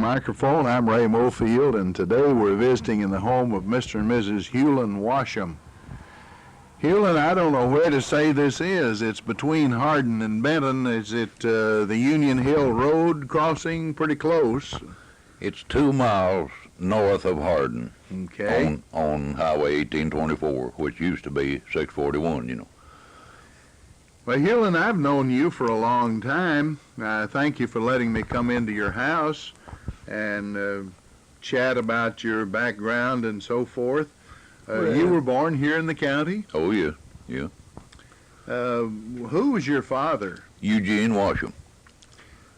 microphone. I'm Ray Mofield, and today we're visiting in the home of Mr. and Mrs. Hulen Washem. Hulen, I don't know where to say this is. It's between Hardin and Benton. Is it the Union Hill Road crossing? Pretty close. It's 2 miles north of Hardin. Okay. On Highway 1824, which used to be 641, you know. Well, Hulen, I've known you for a long time. Thank you for letting me come into your house and chat about your background and so forth. You were born here in the county? Oh, yeah, yeah. Who was your father? Eugene Washem.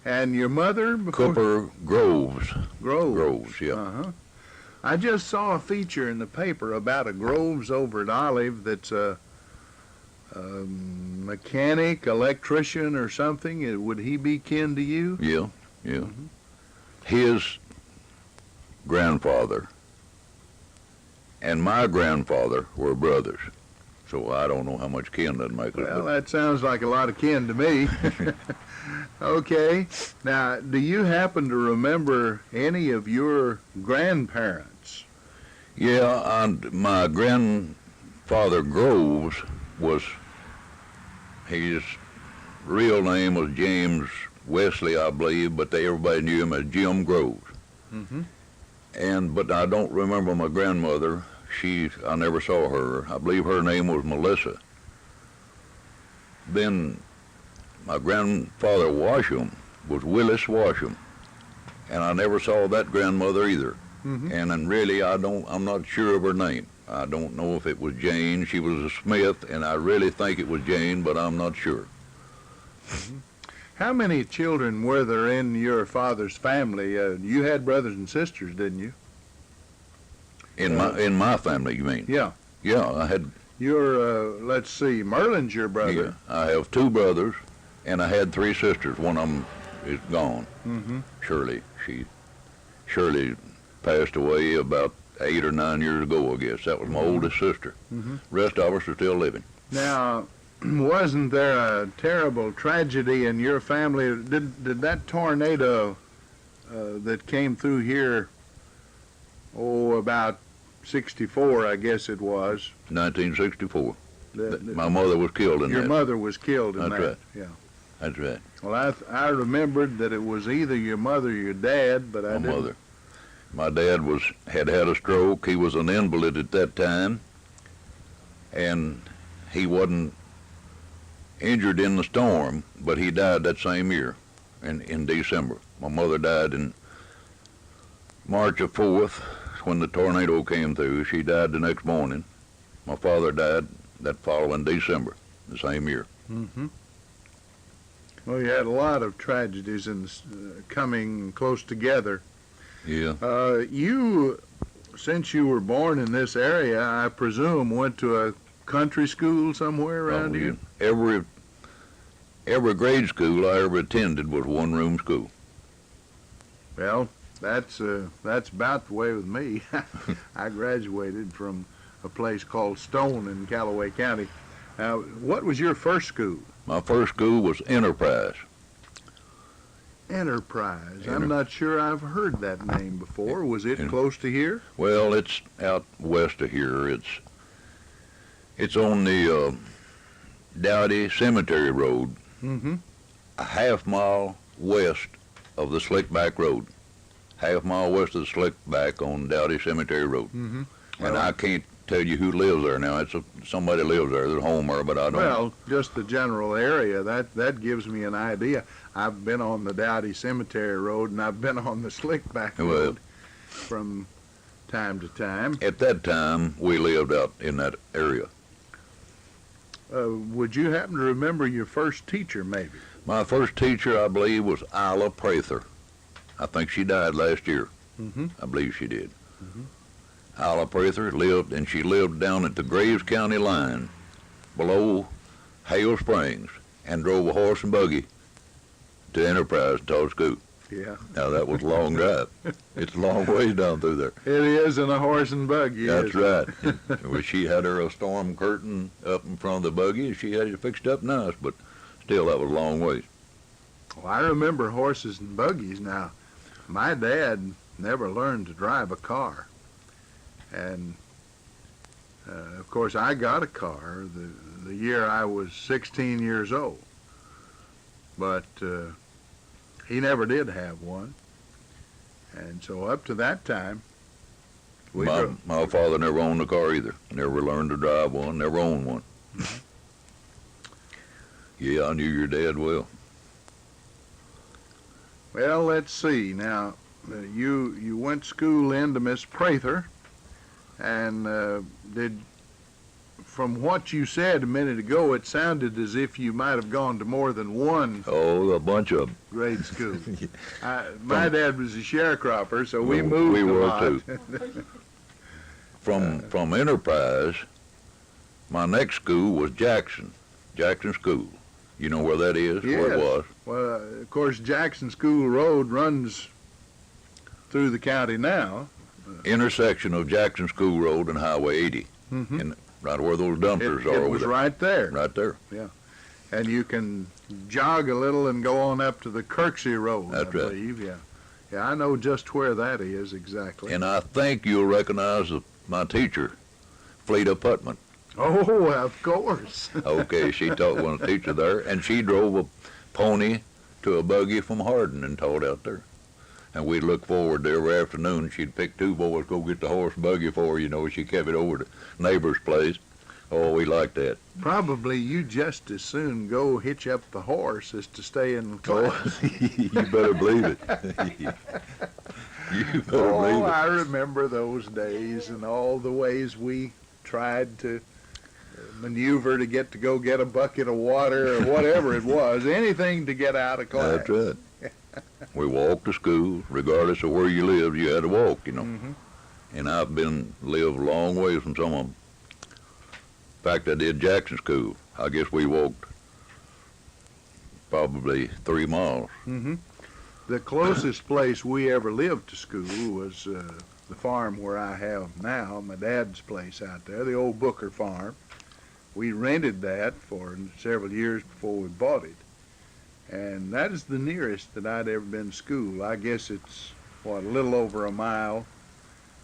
And your mother? Cooper Groves. Groves, yeah. Uh-huh. I just saw a feature in the paper about a Groves over at Olive that's a mechanic, electrician, or something. Would he be kin to you? Yeah, yeah. Mm-hmm. His grandfather and my grandfather were brothers, so I don't know how much kin that makes. Well, that sounds like a lot of kin to me. Okay. Now, do you happen to remember any of your grandparents? Yeah, my grandfather Groves his real name was James Wesley, I believe, but everybody knew him as Jim Groves. Mm-hmm. But I don't remember my grandmother. I never saw her. I believe her name was Melissa. Then my grandfather Washem was Willis Washem, and I never saw that grandmother either. Mm-hmm. And then really, I'm not sure of her name. I don't know if it was Jane. She was a Smith, and I really think it was Jane, but I'm not sure. Mm-hmm. How many children were there in your father's family? You had brothers and sisters, didn't you? In my family, you mean? Yeah. Yeah, I had. Let's see, Merlin's your brother. Yeah, I have 2 brothers, and I had 3 sisters. One of them is gone. Mm-hmm. Shirley passed away about 8 or 9 years ago, I guess. That was my oldest sister. Mm-hmm. Rest of us are still living. Now, wasn't there a terrible tragedy in your family? Did that tornado that came through here, about 64, I guess it was. 1964. My mother was killed in that. Your mother was killed in that. That's right. Yeah. That's right. Well, I remembered that it was either your mother or your dad, but I didn't. My mother. My dad had a stroke. He was an invalid at that time, and he wasn't injured in the storm, but he died that same year in December. My mother died in March of 4th when the tornado came through. She died the next morning. My father died that following December, the same year. Mm-hmm. Well, you had a lot of tragedies coming close together. Yeah. You, since you were born in this area, I presume went to a country school somewhere around here? Every grade school I ever attended was one-room school. Well, that's about the way with me. I graduated from a place called Stone in Callaway County. Now, what was your first school? My first school was Enterprise. Enterprise. I'm not sure I've heard that name before. Was it close to here? Well, it's out west of here. It's on the Dowdy Cemetery Road, mm-hmm. a half-mile west of the Slickback Road. Half-mile west of the Slickback on Dowdy Cemetery Road. Mm-hmm. And I can't tell you who lives there now. Somebody lives there. There's Homer, but I don't know. Well, just the general area. That gives me an idea. I've been on the Dowdy Cemetery Road, and I've been on the Slickback Road from time to time. At that time, we lived out in that area. Would you happen to remember your first teacher, maybe? My first teacher, I believe, was Isla Prather. I think she died last year. Mm-hmm. I believe she did. Mm-hmm. Isla Prather lived down at the Graves County line below Hale Springs and drove a horse and buggy to Enterprise to taught school. Yeah. Now, that was a long drive. It's a long ways down through there. It is in a horse and buggy. That's right. Well, she had her storm curtain up in front of the buggy, and she had it fixed up nice, but still, that was a long ways. Well, I remember horses and buggies now. My dad never learned to drive a car. And, of course, I got a car the year I was 16 years old. But he never did have one. And so up to that time, My father never owned a car either. Never learned to drive one, never owned one. Mm-hmm. Yeah, I knew your dad well. Well, let's see. Now, you went to school into Miss Prather, and from what you said a minute ago, it sounded as if you might have gone to more than one Oh, a bunch of them. grade school. My dad was a sharecropper, so we moved we a were lot. too. From Enterprise, my next school was Jackson School. You know where that is? Where it Yes. was? Well, of course, Jackson School Road runs through the county now. Intersection of Jackson School Road and Highway 80. Mhm. And right where those dumpsters are It over was there. right there. Right there. And you can jog a little and go on up to the Kirksey Road, That's I right. believe. Yeah. Yeah, I know just where that is exactly. And I think you'll recognize my teacher, Fleda Putman. Oh, of course. Okay, she taught one teacher there, and she drove a pony to a buggy from Hardin and taught out there. And we'd look forward to every afternoon. She'd pick two boys, go get the horse buggy for her. You know, she kept it over to neighbor's place. Oh, we liked that. Probably you just as soon go hitch up the horse as to stay in class. Oh, you better believe it. You better Oh, believe it. I remember those days and all the ways we tried to maneuver to go get a bucket of water or whatever it was, anything to get out of class. That's right. We walked to school, regardless of where you lived. You had to walk, you know. Mhm. And I've lived a long way from some of them. In fact, I did Jackson School. I guess we walked probably 3 miles. Mm-hmm. The closest place we ever lived to school was the farm where I have now, my dad's place out there, the old Booker farm. We rented that for several years before we bought it. And that is the nearest that I'd ever been to school. I guess it's, a little over a mile.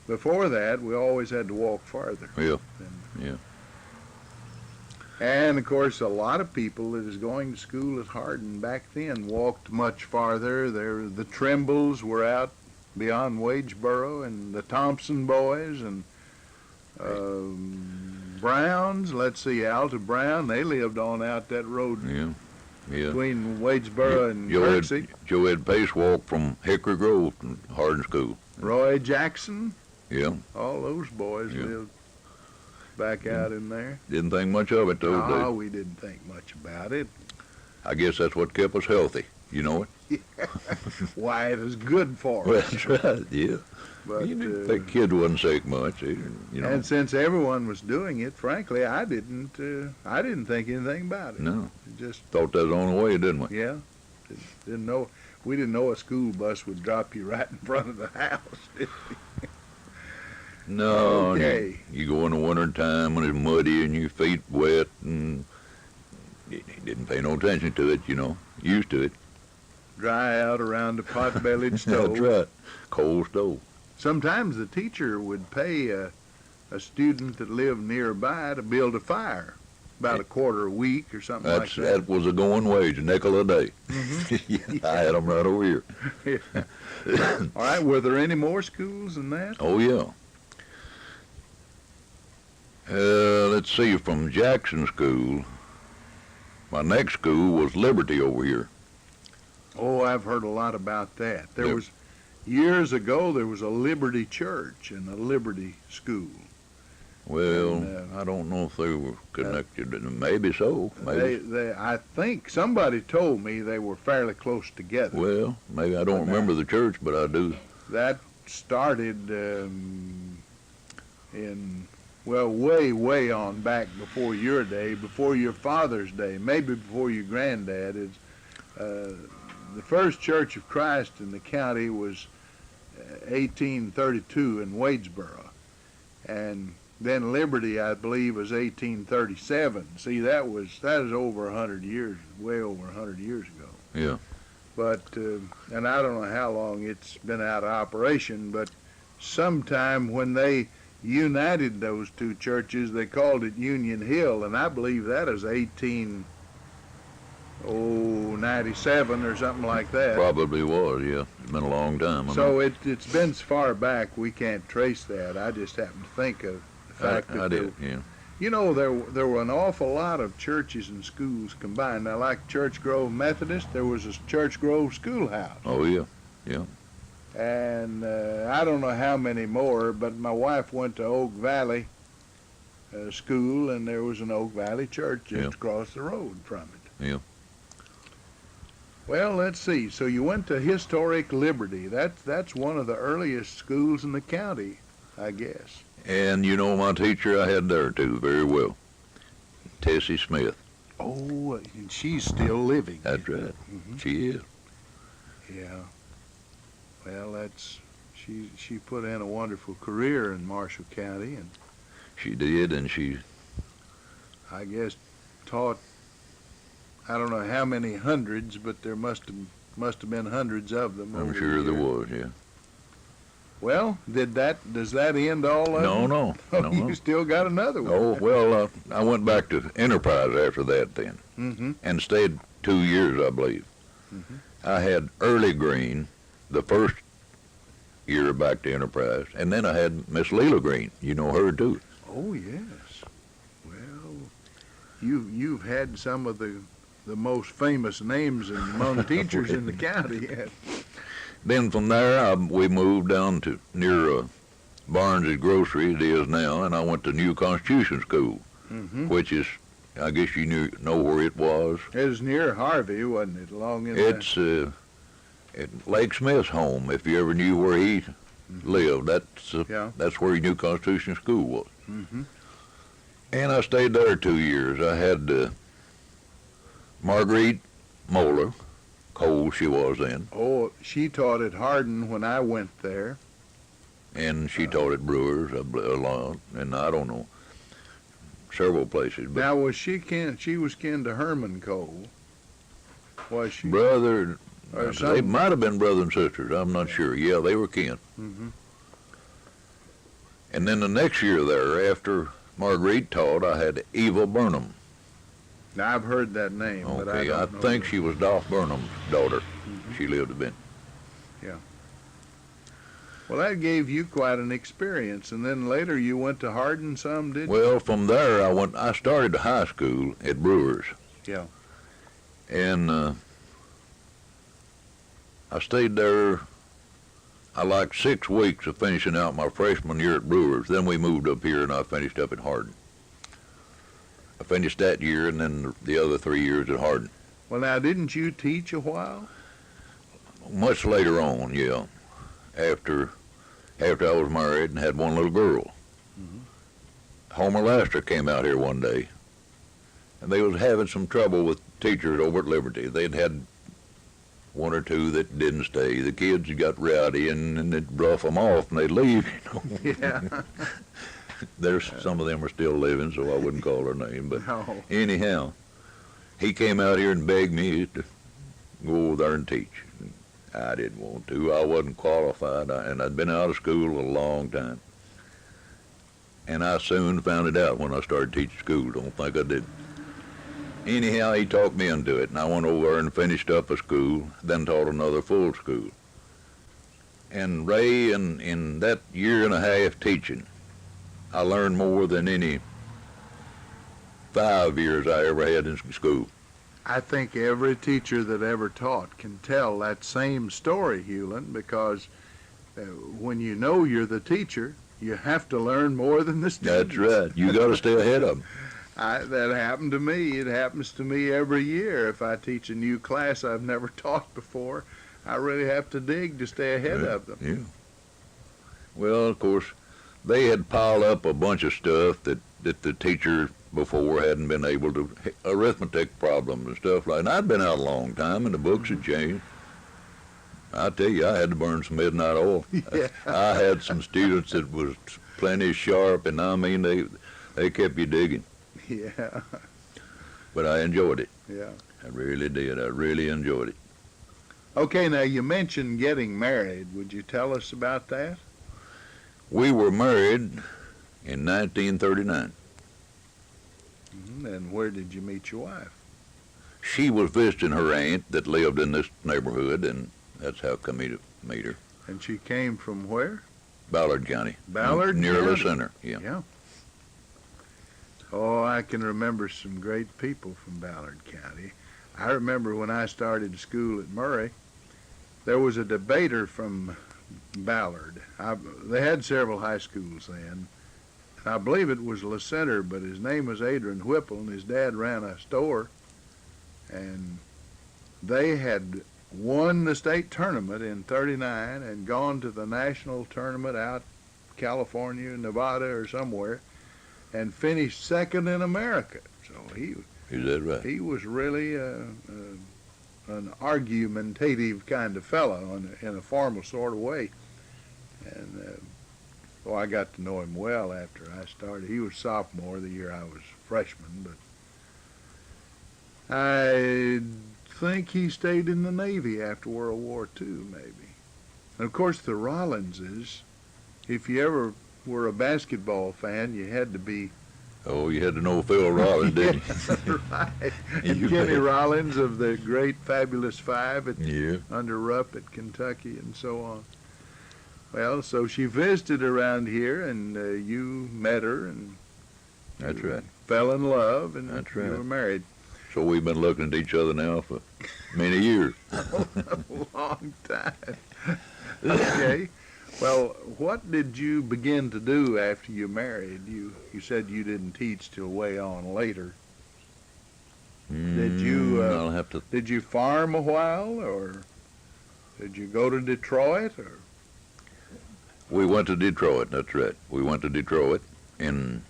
Before that, we always had to walk farther. Yeah, And, yeah. And, of course, a lot of people that is going to school at Hardin back then walked much farther. The Trimbles were out beyond Wageboro, and the Thompson boys, and Browns. Let's see, Alta Brown, they lived on out that road Yeah, yeah. between Wageboro and Joe Kirksey. Joe Ed Pace walked from Hickory Grove to Hardin School. Roy Jackson, Yeah, all those boys Yeah. lived back out in there. didn't think much of it those No, days. we didn't think much about it. I guess that's what kept us healthy. You know it? Why, it is good for Well, us. that's right, yeah. But, You didn't think kids wasn't sick much, you know. and since everyone was doing it, frankly, I didn't think anything about it. No, It just, thought that was the only way, didn't we? yeah, didn't know. We didn't know a school bus would drop you right in front of the house. did we? No, Okay. you go in the winter time when it's muddy and your feet wet, and you didn't pay no attention to it, you know. Used to it. Dry out around a pot-bellied stove. That's right. Cold stove. Sometimes the teacher would pay a student that lived nearby to build a fire, about a quarter a week or something like that. That was a going wage, a nickel a day. Mhm. I had them right over here. All right, were there any more schools than that? Oh, yeah. Let's see, from Jackson School, my next school was Liberty over here. Oh, I've heard a lot about that. There Yep. was, years ago, there was a Liberty Church and a Liberty School. Well, And, I don't know if they were connected, maybe so, maybe. I think somebody told me they were fairly close together. Well, maybe I don't But remember the church, but I do. That started way, way on back before your day, before your father's day, maybe before your granddad. The first Church of Christ in the county was 1832 in Wadesboro, and then Liberty, I believe, was 1837. See, that is over 100 years, way over 100 years ago. Yeah. But, and I don't know how long it's been out of operation, but sometime when they united those two churches, they called it Union Hill, and I believe that is 1897 or something like that. Probably was, yeah. It's been a long time. So it's been so far back we can't trace that. I just happen to think of the fact that I did, yeah. you know, there were an awful lot of churches and schools combined. Now, like Church Grove Methodist, there was a Church Grove schoolhouse. Oh, yeah, yeah. And I don't know how many more, but my wife went to Oak Valley School, and there was an Oak Valley Church just across the road from it. Yeah. Well, let's see. So you went to Historic Liberty. That's one of the earliest schools in the county, I guess. And you know my teacher I had there too very well, Tessie Smith. Oh, and she's still living. That's right. Mm-hmm. She is. Yeah. Well, she put in a wonderful career in Marshall County, and She did, and she, I guess, taught. I don't know how many hundreds, but there must have been hundreds of them. I'm over sure the there years. was, yeah. Well, does that end all of No, them? no, Oh, no, you no. still got another one. Oh, well, I went back to Enterprise after that then, Mm-hmm. and stayed 2 years, I believe. Mhm. I had early green the first year back to Enterprise, and then I had Miss Leela Green. You know her too. Oh yes. Well, you've had some of the most famous names among teachers in the county. Then from there, we moved down to near Barnes' Grocery, it is now, and I went to New Constitution School, Mm-hmm. which is, I guess you know where it was. It was near Harvey, wasn't it? Along in It's at Lake Smith's home, if you ever knew where he lived. Yeah. That's where New Constitution School was. Mm-hmm. And I stayed there 2 years. I had Marguerite Moeller, Cole she was then, Oh, she taught at Hardin when I went there. and she taught at Brewers a lot, and I don't know, several places. But Now, was she kin? She was kin to Herman Cole, was she? brother, Or they something. might have been brother and sisters, I'm not sure. Yeah, they were kin. Mm-hmm. And then the next year there, after Marguerite taught, I had Eva Burnham. Now, I've heard that name, but I Okay, don't I know think her. she was Dolph Burnham's daughter. Mhm. She lived at Benton. Well, that gave you quite an experience, and then later you went to Hardin some, didn't you? Well, from there I started high school at Brewers. Yeah. And I stayed there, I like 6 weeks of finishing out my freshman year at Brewers. Then we moved up here and I finished up at Hardin. I finished that year and then the other 3 years at Hardin. Well, now, didn't you teach a while? Much later on, yeah, after I was married and had one little girl. Mhm. Homer Laster came out here one day, and they was having some trouble with teachers over at Liberty. They'd had one or two that didn't stay. The kids got rowdy, and they'd rough them off, and they'd leave. Yeah. There's some of them are still living, so I wouldn't call their name. But No. anyhow, he came out here and begged me to go over there and teach. I didn't want to. I wasn't qualified, and I'd been out of school a long time. And I soon found it out when I started teaching school. Don't think I did. Anyhow, he talked me into it, and I went over and finished up a school, then taught another full school. And Ray, in that year and a half teaching, I learned more than any 5 years I ever had in school. I think every teacher that ever taught can tell that same story, Hulen, because when you know you're the teacher, you have to learn more than the students. That's right. You got to stay ahead of them. That happened to me. It happens to me every year. If I teach a new class I've never taught before, I really have to dig to stay ahead of them. Yeah. Well, of course, they had piled up a bunch of stuff that the teacher before hadn't been able to, arithmetic problems and stuff like that. And I'd been out a long time, and the books had changed. I tell you, I had to burn some midnight oil. Yeah. I had some students that was plenty sharp, and I mean, they kept you digging. Yeah, But I enjoyed it. yeah. I really did. I really enjoyed it. Okay, now you mentioned getting married. Would you tell us about that? We were married in 1939. And where did you meet your wife? She was visiting her aunt that lived in this neighborhood, and that's how I come to meet her. And she came from where? Ballard County. Ballard near the County. center. Yeah. Yeah. Oh, I can remember some great people from Ballard County. I remember when I started school at Murray, there was a debater from Ballard. They had several high schools then. I believe it was La Center, but his name was Adrian Whipple, and his dad ran a store. And they had won the state tournament in '39 and gone to the national tournament out California, Nevada, or somewhere, and finished second in America. So Is that right? he was really an argumentative kind of fellow in a formal sort of way. And I got to know him well after I started. He was sophomore the year I was freshman, but I think he stayed in the Navy after World War II, maybe. And of course, the Rollinses, if you ever were a basketball fan, you had to be. Oh, you had to know Phil Rollins, didn't you? Right. And You Kenny bet. Rollins of the great Fabulous Five Yeah. under Rupp at Kentucky and so on. Well, so she visited around here, and you met her, and That's you right. fell in love, and That's you right. were married. So we've been looking at each other now for many years. A long time. Okay. Well, what did you begin to do after you married? You said you didn't teach till way on later. Did you, I'll have to. Did you farm a while, or did you go to Detroit, or? We went to Detroit. That's right. We went to Detroit in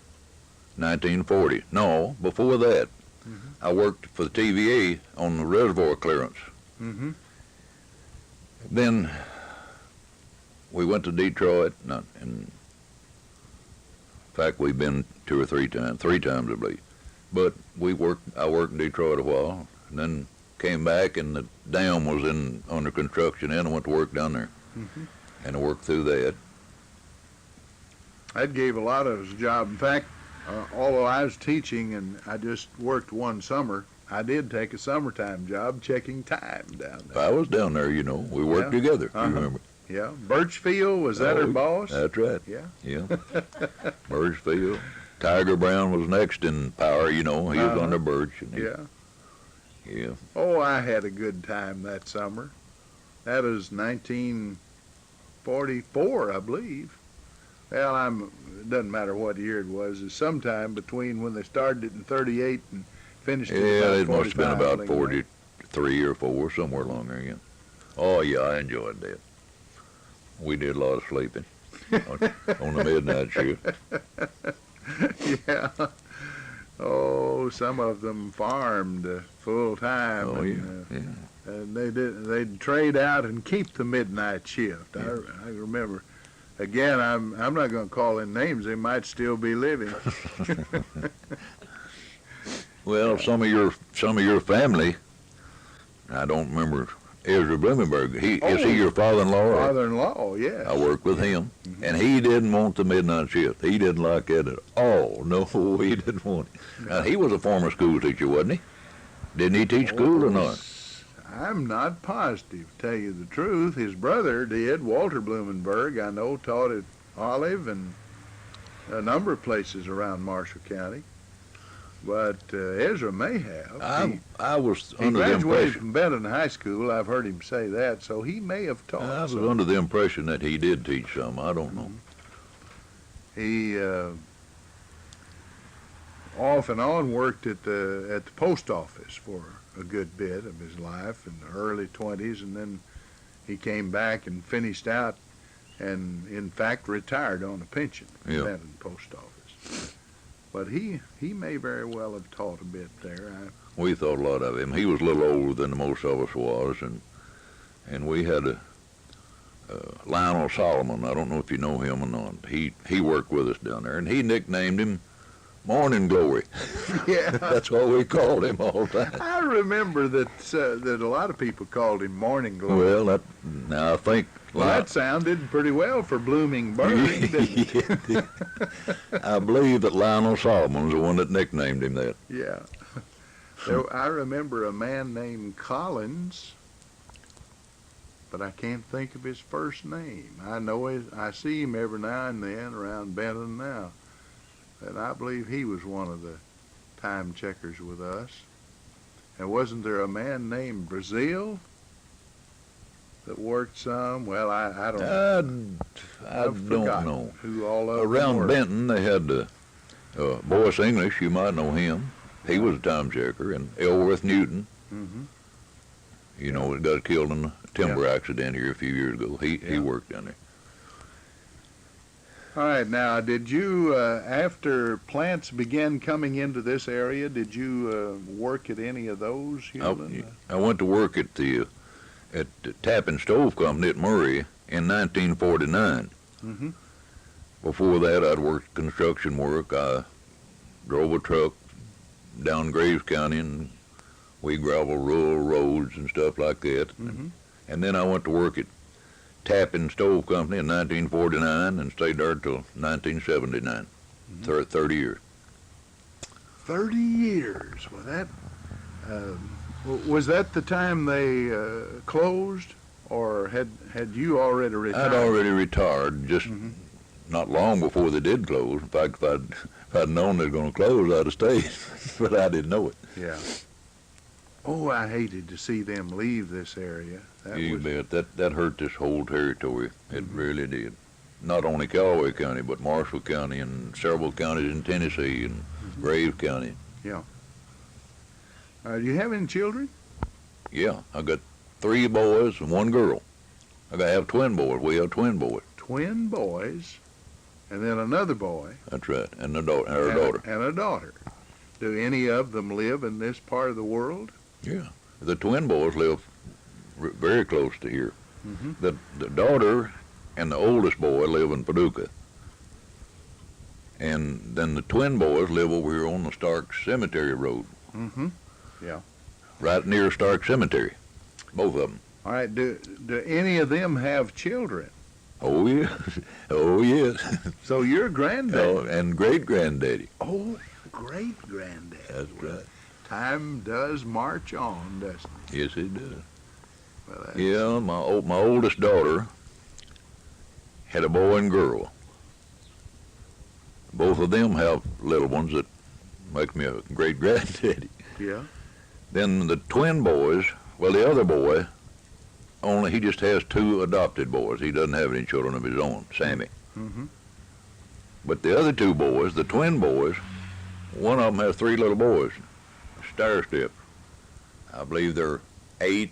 1940. No, before that, I worked for the TVA on the reservoir clearance. Mm-hmm. Then we went to Detroit, in fact, we've been 2 or 3 times, 3 times I believe. But I worked in Detroit a while, and then came back, and the dam was under construction, and I went to work down there, and I worked through that. That gave a lot of us a job. In fact, although I was teaching and I just worked one summer, I did take a summertime job checking time down there. I was down there, we worked Yeah. together, you Uh-huh. remember. Yeah, Birchfield, was that her Oh, boss? That's right. Yeah. Yeah. Birchfield. Tiger Brown was next in power, he was Uh-huh. under Birch. And Yeah. Yeah. Oh, I had a good time that summer. That was 1944, I believe. Well, it doesn't matter what year it was. It's sometime between when they started it in 38 and finished it Yeah, about it must have been 45, about I think. 43 or 4, somewhere along there, yeah. Oh, yeah, I enjoyed that. We did a lot of sleeping on the midnight shift. Yeah. Oh, some of them farmed full time. Oh, and, yeah. and they'd trade out and keep the midnight shift. Yeah. I remember. Again, I'm not going to call in names. They might still be living. Well, some of your family, I don't remember Ezra Blumenberg. Is he your father-in-law? or- Father-in-law, yes. I worked with him, and he didn't want the midnight shift. He didn't like it at all. No, he didn't want it. Now, he was a former school teacher, wasn't he? Didn't he teach school or not? I'm not positive, to tell you the truth. His brother did. Walter Blumenberg, I know, taught at Olive and a number of places around Marshall County. But Ezra may have. I was He under the graduated impression. from Benton High School. I've heard him say that, so he may have taught. I was some. under the impression that he did teach some. I don't know. He off and on worked at the post office for a good bit of his life in the early 20s, and then he came back and finished out, and in fact retired on a pension from Yeah. Benton post office. But he may very well have taught a bit there. We thought a lot of him. He was a little older than most of us was, and we had a Lionel Solomon. I don't know if you know him or not. He worked with us down there, and he nicknamed him Morning Glory. Yeah. That's what we called him all the time. I remember that that a lot of people called him Morning Glory. Well, now I think... Well, that sounded pretty well for Blooming Bird, didn't it? I believe that Lionel Solomon was the one that nicknamed him that. Yeah. I remember a man named Collins, but I can't think of his first name. I know I see him every now and then around Benton now, and I believe he was one of the time checkers with us. And wasn't there a man named Brazil that worked some? Well, I don't know. I don't know. Who all of them Around were. Benton, they had Boyce English. You might know him. He was a time checker. And Elworth Newton. Mm-hmm. You know, he got killed in a timber accident here a few years ago. He worked down there. All right. Now, did you, after plants began coming into this area, did you work at any of those? I went to work at the Tap and Stove Company at Murray in 1949. Mm-hmm. Before that, I'd worked construction work. I drove a truck down Graves County, and we gravel rural roads and stuff like that. Mm-hmm. And then I went to work at Tap and Stove Company in 1949 and stayed there till 1979, 30 years. 30 years. Well, that was that the time they closed, or had you already retired? I'd already retired, just not long before they did close. In fact, if I'd known they were going to close, I'd have stayed, but I didn't know it. Yeah. Oh, I hated to see them leave this area. You bet. That hurt this whole territory. It really did. Not only Callaway County, but Marshall County and several counties in Tennessee and Graves County. Yeah. Do you have any children? Yeah, I got 3 boys and 1 girl. I have twin boys. We have twin boys. Twin boys, and then another boy. That's right, and a daughter. And a daughter. Do any of them live in this part of the world? Yeah, the twin boys live very close to here. Mm-hmm. The daughter and the oldest boy live in Paducah. And then the twin boys live over here on the Stark Cemetery Road. Mm-hmm. Yeah. Right near Stark Cemetery, both of them. All right. Do any of them have children? Oh, yeah. Oh, yes. So your granddad. Oh, and great-granddaddy. Oh, great-granddad. That's right. Time does march on, doesn't it? Yes, it does. Well, Yeah, my oldest daughter had a boy and girl. Both of them have little ones that make me a great-granddaddy. Yeah. Then the twin boys, well, the other boy, he just has 2 adopted boys. He doesn't have any children of his own, Sammy. Mm-hmm. But the other 2 boys, the twin boys, one of them has 3 little boys, stair steps. I believe they're 8,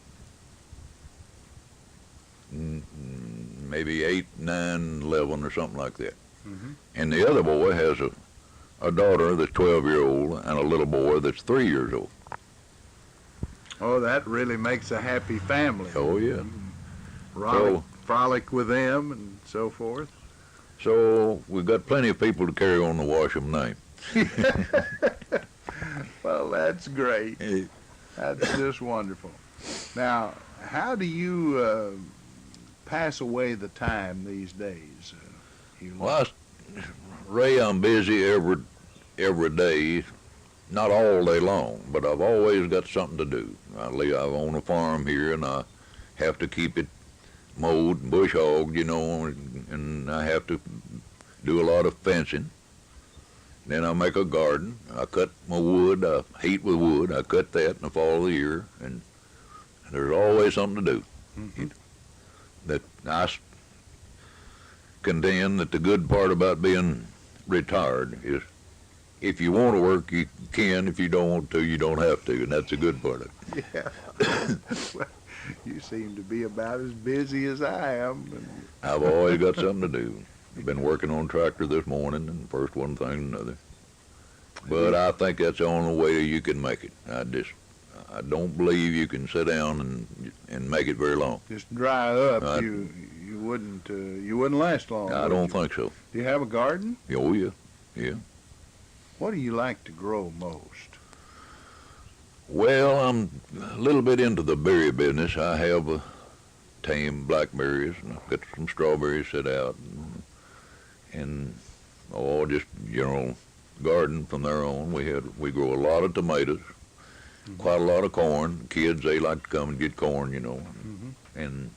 maybe 8, 9, 11 or something like that. Mm-hmm. And the other boy has a daughter that's 12-year-old and a little boy that's 3 years old. Oh, that really makes a happy family. Oh, yeah. Frolic with them and so forth. So we've got plenty of people to carry on the Washem name. Well, that's great. That's just wonderful. Now, how do you pass away the time these days? Well, Ray, I'm busy every day, not all day long, but I've always got something to do. I own a farm here, and I have to keep it mowed and bush hogged, and I have to do a lot of fencing. Then I make a garden. I cut my wood. I heat with wood. I cut that in the fall of the year, and there's always something to do. Mm-hmm. That I contend that the good part about being retired is if you want to work, you can. If you don't want to, you don't have to, and that's the good part of it. Yeah. Well, you seem to be about as busy as I am. I've always got something to do. I've been working on a tractor this morning, and first one thing and another. But I think that's the only way you can make it. I don't believe you can sit down and make it very long. Just dry up. You wouldn't last long. I don't think so. Do you have a garden? Oh, yeah. Yeah. What do you like to grow most? Well, I'm a little bit into the berry business. I have tame blackberries, and I've got some strawberries set out, and just general garden from there on. We grow a lot of tomatoes, quite a lot of corn. Kids, they like to come and get corn, and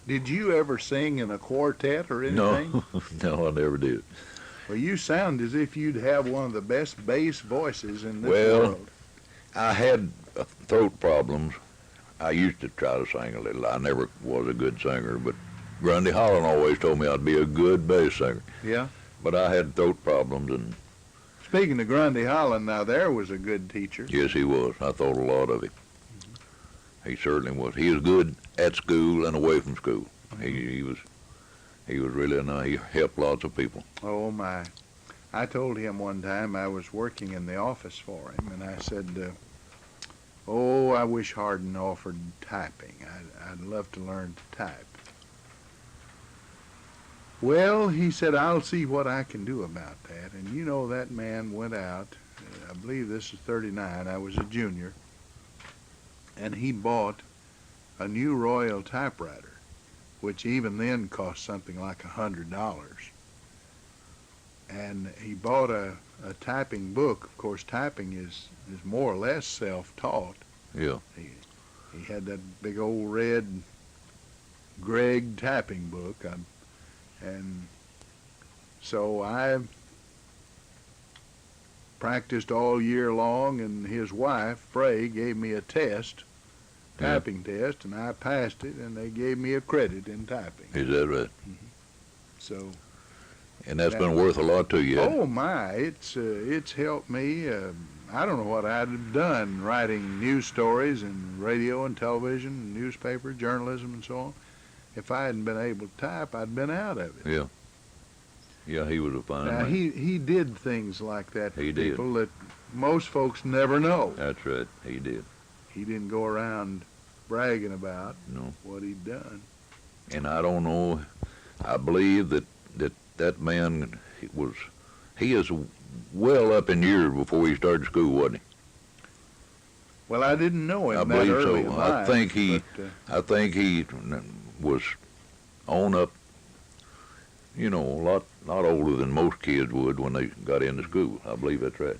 Did you ever sing in a quartet or anything? no, I never did. Well, you sound as if you'd have one of the best bass voices in this Well, world. I had throat problems. I used to try to sing a little. I never was a good singer, but Grundy Holland always told me I'd be a good bass singer. Yeah. But I had throat problems, and Speaking of Grundy Holland, now there was a good teacher. yes, he was. I thought a lot of him. He certainly was. He was good at school and away from school. He was really nice. He helped lots of people. Oh, my. I told him one time I was working in the office for him, and I said, I wish Hardin offered typing. I'd love to learn to type. Well, he said, I'll see what I can do about that. And you know, that man went out, I believe this is 39, I was a junior, and he bought a new Royal typewriter, which even then cost something like $100. And he bought a typing book. Of course, typing is more or less self-taught. Yeah. He had that big old red Gregg typing book. And so I practiced all year long, and his wife, Frey, gave me a test, typing test, and I passed it, and they gave me a credit in typing. Is that right? So. And that's been worth a lot to you. Oh my! It's helped me. I don't know what I'd have done writing news stories and radio and television, and newspaper, journalism, and so on. If I hadn't been able to type, I'd been out of it. Yeah. Yeah, he was a fine Now, man. he did things like that for He did. people that most folks never know. That's right. He did. He didn't go around bragging about No. what he'd done. And I don't know. I believe that man he is well up in years before he started school, wasn't he? Well, I didn't know him I that believe early so. in I life, think he but, I think he was on up, a lot older than most kids would when they got into school. I believe that's right.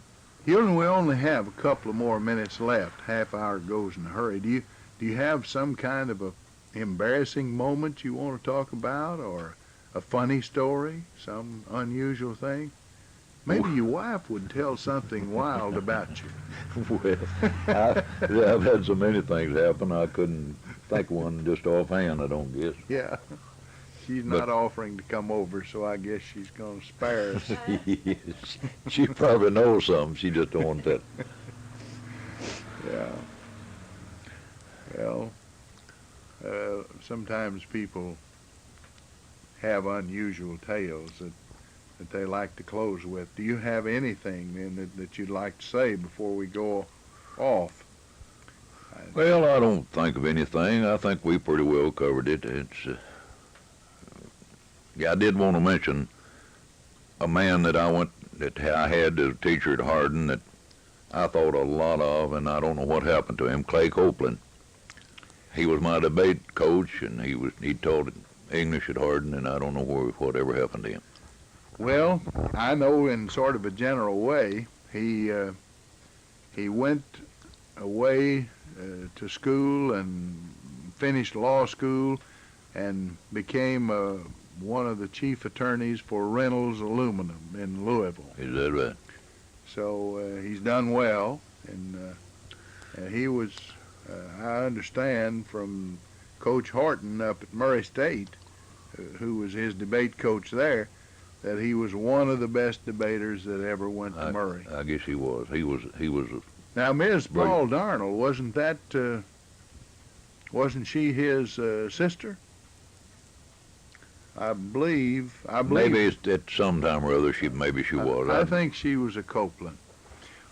Hulen, we only have a couple of more minutes left. Half hour goes in a hurry. Do you have some kind of a embarrassing moment you want to talk about, or a funny story, some unusual thing? Maybe your wife would tell something wild about you. Well, I've had so many things happen, I couldn't think of one just offhand, I don't guess. Yeah. She's not offering to come over, so I guess she's going to spare us. She probably knows something, she just don't want that. Yeah. Well, sometimes people have unusual tales that they like to close with. Do you have anything then that you'd like to say before we go off? Well, I don't think of anything. I think we pretty well covered it. I did want to mention a man that I had as a teacher at Hardin that I thought a lot of, and I don't know what happened to him, Clay Copeland. He was my debate coach, and he taught English at Hardin, and I don't know whatever happened to him. Well, I know in sort of a general way, he went away to school and finished law school and became one of the chief attorneys for Reynolds Aluminum in Louisville. Is that right? So he's done well, and he was, I understand from Coach Horton up at Murray State, who was his debate coach there, that he was one of the best debaters that ever went to Murray. I guess he was. He was. Now, Ms. Paul Darnell, wasn't she his sister? I believe. Maybe it's at some time or other. Maybe she was. I think she was a Copeland.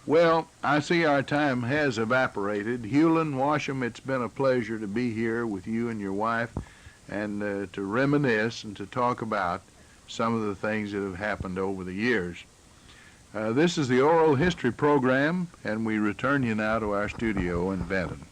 Well, I see our time has evaporated. Hulen, Washem, it's been a pleasure to be here with you and your wife, and to reminisce and to talk about some of the things that have happened over the years. This is the Oral History Program, and we return you now to our studio in Benton.